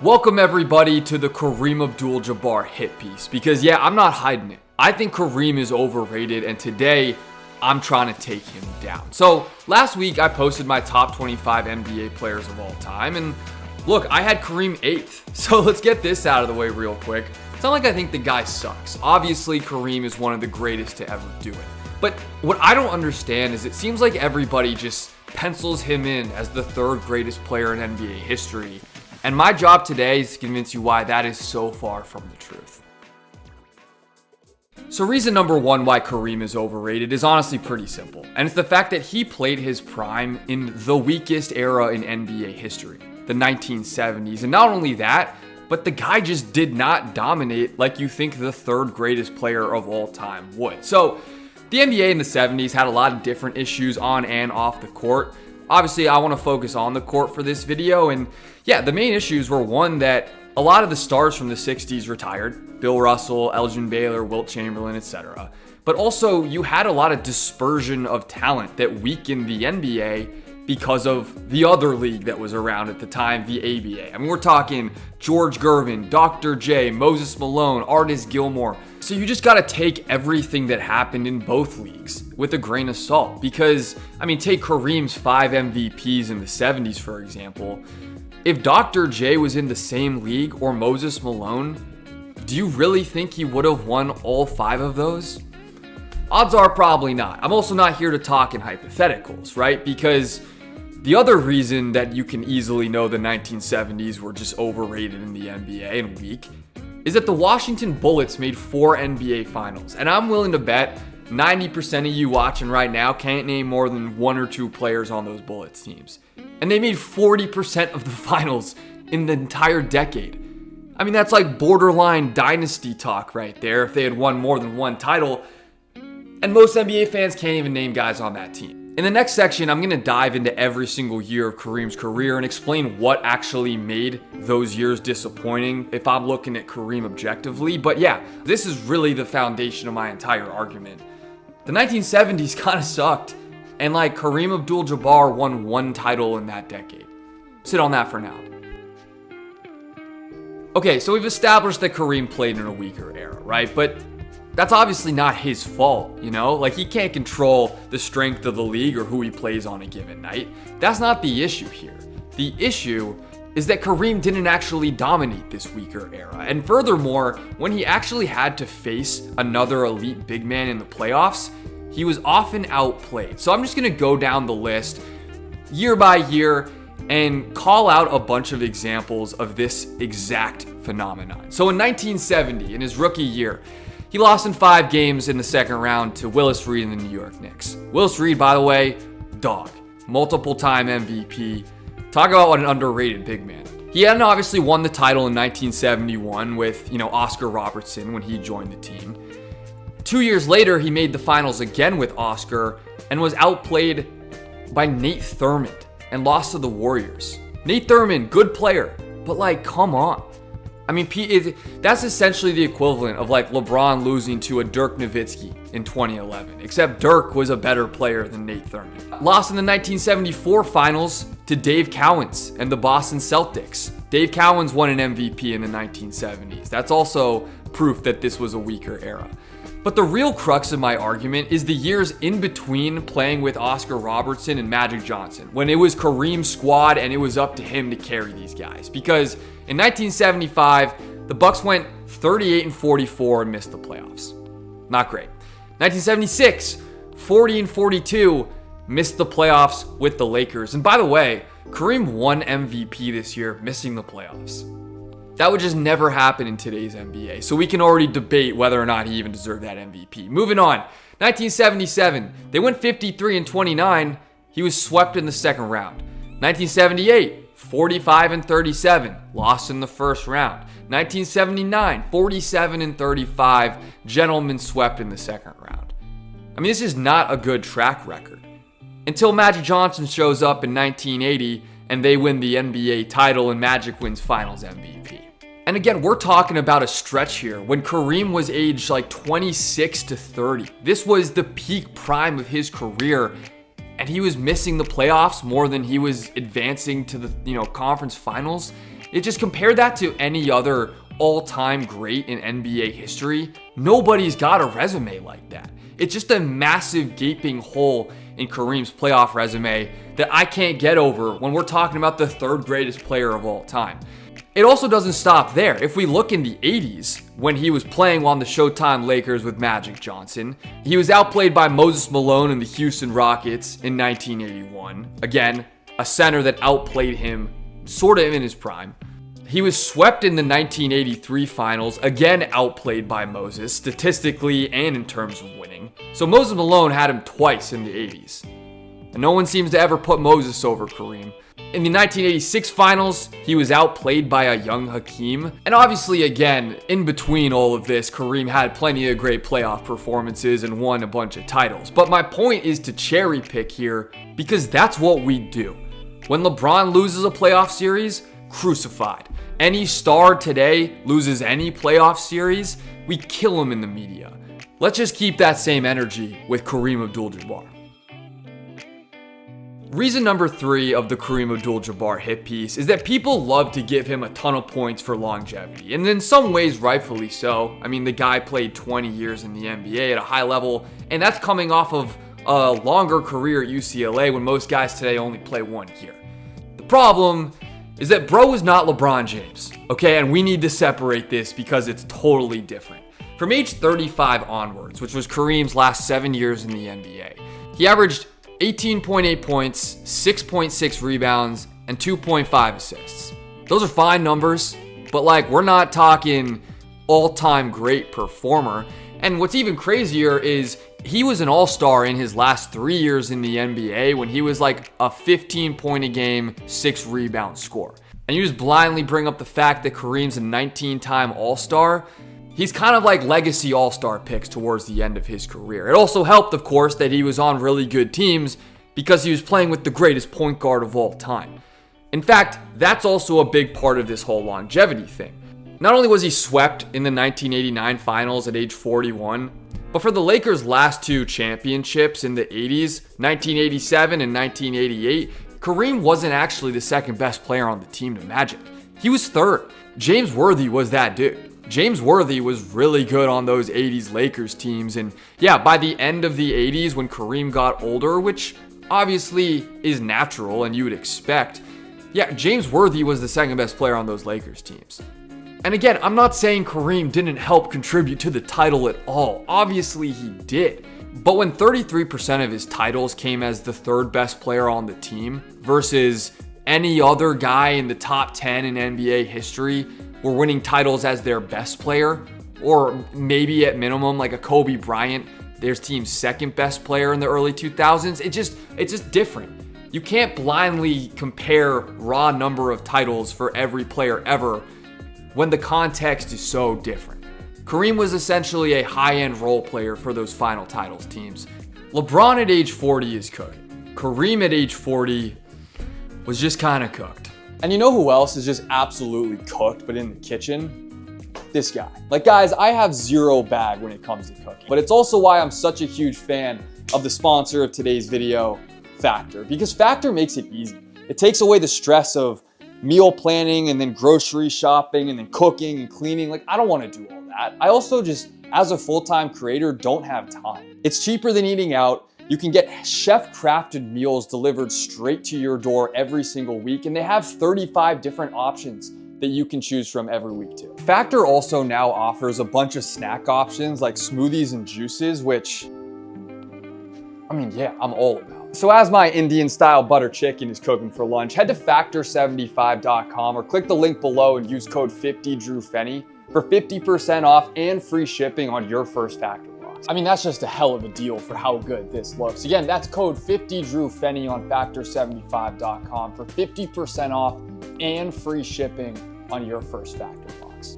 Welcome everybody to the Kareem Abdul-Jabbar hit piece, because yeah, I'm not hiding it. I think Kareem is overrated, and today I'm trying to take him down. So last week I posted my top 25 NBA players of all time, and look, I had Kareem 8th. So let's get this out of the way real quick. It's not like I think the guy sucks. Obviously Kareem is one of the greatest to ever do it. But what I don't understand is it seems like everybody just pencils him in as the third greatest player in NBA history. And my job today is to convince you why that is so far from the truth. So reason number one why Kareem is overrated is honestly pretty simple. And it's the fact that he played his prime in the weakest era in NBA history, the 1970s. And not only that, but the guy just did not dominate like you think the third greatest player of all time would. So the NBA in the 70s had a lot of different issues on and off the court. Obviously, I want to focus on the court for this video, and yeah, the main issues were one, that a lot of the stars from the 60s retired. Bill Russell, Elgin Baylor, Wilt Chamberlain, etc. But also, you had a lot of dispersion of talent that weakened the NBA because of the other league that was around at the time, the ABA. I mean, we're talking George Gervin, Dr. J, Moses Malone, Artis Gilmore. So you just got to take everything that happened in both leagues with a grain of salt. Because, I mean, take Kareem's 5 MVPs in the 70s, for example. If Dr. J was in the same league or Moses Malone, do you really think he would have won all 5 of those? Odds are probably not. I'm also not here to talk in hypotheticals, right? Because the other reason that you can easily know the 1970s were just overrated in the NBA and weak is that the Washington Bullets made 4 NBA finals. And I'm willing to bet 90% of you watching right now can't name more than 1 or 2 players on those Bullets teams. And they made 40% of the finals in the entire decade. I mean, that's like borderline dynasty talk right there if they had won more than 1 title. And most NBA fans can't even name guys on that team. In the next section, I'm going to dive into every single year of Kareem's career and explain what actually made those years disappointing if I'm looking at Kareem objectively. But yeah, this is really the foundation of my entire argument. The 1970s kind of sucked, and like Kareem Abdul-Jabbar won 1 title in that decade. Sit on that for now. Okay, so we've established that Kareem played in a weaker era, right? But that's obviously not his fault, you know? Like, he can't control the strength of the league or who he plays on a given night. That's not the issue here. The issue is that Kareem didn't actually dominate this weaker era. And furthermore, when he actually had to face another elite big man in the playoffs, he was often outplayed. So I'm just gonna go down the list year by year and call out a bunch of examples of this exact phenomenon. So in 1970, in his rookie year, he lost in 5 games in the second round to Willis Reed and the New York Knicks. Willis Reed, by the way, dog. Multiple-time MVP. Talk about what an underrated big man. He hadn't obviously won the title in 1971 with, Oscar Robertson when he joined the team. 2 years later, he made the finals again with Oscar and was outplayed by Nate Thurmond and lost to the Warriors. Nate Thurmond, good player, but come on. I mean, that's essentially the equivalent of LeBron losing to a Dirk Nowitzki in 2011, except Dirk was a better player than Nate Thurmond. Lost in the 1974 finals to Dave Cowens and the Boston Celtics. Dave Cowens won an MVP in the 1970s. That's also proof that this was a weaker era. But the real crux of my argument is the years in between playing with Oscar Robertson and Magic Johnson, when it was Kareem's squad and it was up to him to carry these guys. Because in 1975, the Bucks went 38-44 and missed the playoffs. Not great. 1976, 40-42, missed the playoffs with the Lakers. And by the way, Kareem won MVP this year, missing the playoffs. That would just never happen in today's NBA. So we can already debate whether or not he even deserved that MVP. Moving on. 1977, they went 53-29. He was swept in the second round. 1978, 45-37, lost in the first round. 1979, 47-35, gentlemen swept in the second round. I mean, this is not a good track record. Until Magic Johnson shows up in 1980 and they win the NBA title and Magic wins Finals MVP. And again, we're talking about a stretch here when Kareem was aged 26 to 30. This was the peak prime of his career, and he was missing the playoffs more than he was advancing to the conference finals. It just compare that to any other all-time great in NBA history. Nobody's got a resume like that. It's just a massive gaping hole in Kareem's playoff resume that I can't get over when we're talking about the third greatest player of all time. It also doesn't stop there. If we look in the 80s, when he was playing on the Showtime Lakers with Magic Johnson, he was outplayed by Moses Malone and the Houston Rockets in 1981. Again, a center that outplayed him sort of in his prime. He was swept in the 1983 finals, again outplayed by Moses, statistically and in terms of winning. So Moses Malone had him twice in the 80s. And no one seems to ever put Moses over Kareem. In the 1986 finals, he was outplayed by a young Hakeem. And obviously, again, in between all of this, Kareem had plenty of great playoff performances and won a bunch of titles. But my point is to cherry pick here because that's what we do. When LeBron loses a playoff series, crucified. Any star today loses any playoff series, we kill him in the media. Let's just keep that same energy with Kareem Abdul-Jabbar. Reason number 3 of the Kareem Abdul-Jabbar hit piece is that people love to give him a ton of points for longevity, and in some ways rightfully so. I mean, the guy played 20 years in the NBA at a high level, and that's coming off of a longer career at UCLA when most guys today only play 1 year. The problem is that bro is not LeBron James, okay? And we need to separate this because it's totally different. From age 35 onwards, which was Kareem's last 7 years in the NBA, he averaged 18.8 points, 6.6 rebounds, and 2.5 assists. Those are fine numbers, but we're not talking all-time great performer. And what's even crazier is he was an all-star in his last 3 years in the NBA when he was like a 15-point-a-game, 6-rebound scorer. And you just blindly bring up the fact that Kareem's a 19-time all-star. He's kind of like legacy all-star picks towards the end of his career. It also helped, of course, that he was on really good teams because he was playing with the greatest point guard of all time. In fact, that's also a big part of this whole longevity thing. Not only was he swept in the 1989 finals at age 41, but for the Lakers' last 2 championships in the 80s, 1987 and 1988, Kareem wasn't actually the second best player on the team to Magic. He was third. James Worthy was that dude. James Worthy was really good on those 80s Lakers teams. And yeah, by the end of the 80s, when Kareem got older, which obviously is natural and you would expect, yeah, James Worthy was the second best player on those Lakers teams. And again, I'm not saying Kareem didn't help contribute to the title at all. Obviously he did. But when 33% of his titles came as the third best player on the team versus any other guy in the top 10 in NBA history were winning titles as their best player, or maybe at minimum like a Kobe Bryant, their team's second best player in the early 2000s, it's just different. You can't blindly compare raw number of titles for every player ever when the context is so different. Kareem was essentially a high-end role player for those final titles teams. LeBron at age 40 is cooking. Kareem at age 40 was just kind of cooked. And you know who else is just absolutely cooked, but in the kitchen? This guy. Guys, I have zero bag when it comes to cooking. But it's also why I'm such a huge fan of the sponsor of today's video, Factor. Because Factor makes it easy. It takes away the stress of meal planning and then grocery shopping and then cooking and cleaning. I don't want to do all that. I also just, as a full-time creator, don't have time. It's cheaper than eating out. You can get chef-crafted meals delivered straight to your door every single week, and they have 35 different options that you can choose from every week too. Factor also now offers a bunch of snack options like smoothies and juices, which, I mean, yeah, I'm all about. So as my Indian-style butter chicken is cooking for lunch, head to factor75.com or click the link below and use code 50drewfenny for 50% off and free shipping on your first Factor. I mean, that's just a hell of a deal for how good this looks. Again, that's code 50drewfenny on factor75.com for 50% off and free shipping on your first Factor box.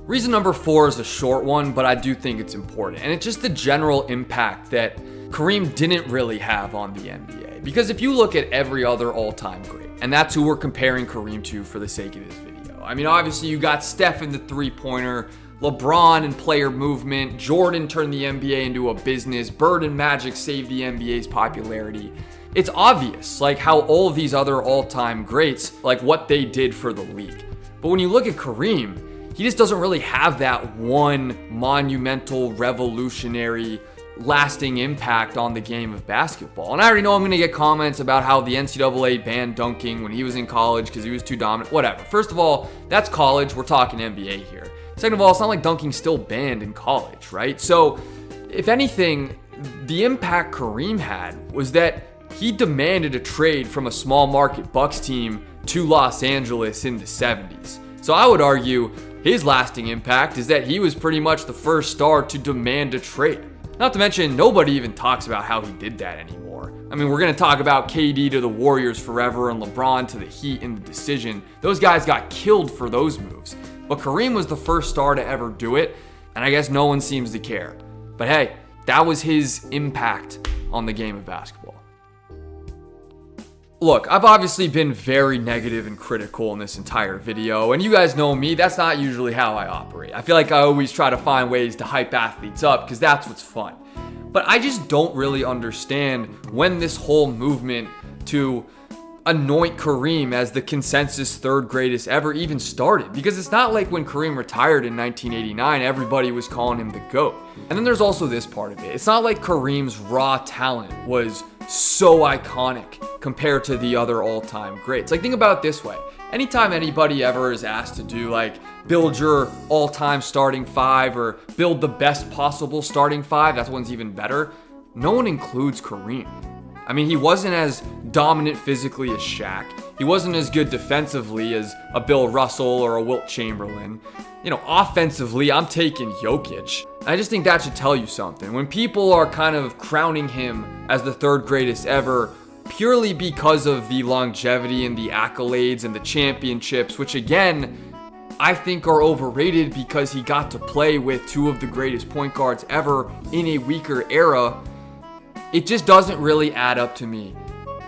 Reason number 4 is a short one, but I do think it's important. And it's just the general impact that Kareem didn't really have on the NBA. Because if you look at every other all-time great, and that's who we're comparing Kareem to for the sake of this video. I mean, obviously you got Steph in the three-pointer, LeBron and player movement, Jordan turned the NBA into a business, Bird and Magic saved the NBA's popularity. it's obvious, like how all of these other all-time greats, like what they did for the league. But when you look at Kareem, he just doesn't really have that one monumental, revolutionary, lasting impact on the game of basketball. And I already know I'm going to get comments about how the NCAA banned dunking when he was in college because he was too dominant. Whatever. First of all, that's college. We're talking NBA here. Second of all, it's not like dunking's still banned in college, right? So, if anything, the impact Kareem had was that he demanded a trade from a small market Bucks team to Los Angeles in the 70s. So I would argue his lasting impact is that he was pretty much the first star to demand a trade. Not to mention, nobody even talks about how he did that anymore. I mean, we're going to talk about KD to the Warriors forever and LeBron to the Heat in the decision. Those guys got killed for those moves. But Kareem was the first star to ever do it, and I guess no one seems to care. But hey, that was his impact on the game of basketball. Look, I've obviously been very negative and critical in this entire video, and you guys know me, that's not usually how I operate. I feel like I always try to find ways to hype athletes up because that's what's fun. But I just don't really understand when this whole movement to anoint Kareem as the consensus third greatest ever even started, because it's not like when Kareem retired in 1989, everybody was calling him the GOAT. And then there's also this part of it. It's not like Kareem's raw talent was so iconic compared to the other all-time greats. Like, think about it this way. Anytime anybody ever is asked to do like build your all-time starting five or build the best possible starting five, that one's even better, no one includes Kareem. I mean, he wasn't as dominant physically as Shaq. He wasn't as good defensively as a Bill Russell or a Wilt Chamberlain. You know, offensively, I'm taking Jokic. I just think that should tell you something. When people are kind of crowning him as the third greatest ever, purely because of the longevity and the accolades and the championships, which again, I think are overrated because he got to play with two of the greatest point guards ever in a weaker era, it just doesn't really add up to me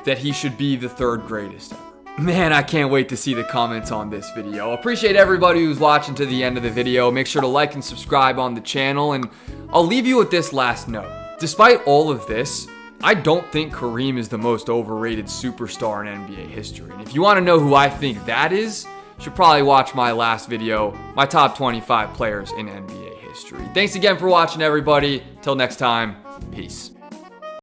that he should be the third greatest ever. Man, I can't wait to see the comments on this video. Appreciate everybody who's watching to the end of the video. Make sure to like and subscribe on the channel, and I'll leave you with this last note. Despite all of this, I don't think Kareem is the most overrated superstar in NBA history. And if you want to know who I think that is, you should probably watch my last video, my top 25 players in NBA history. Thanks again for watching, everybody. Till next time, peace.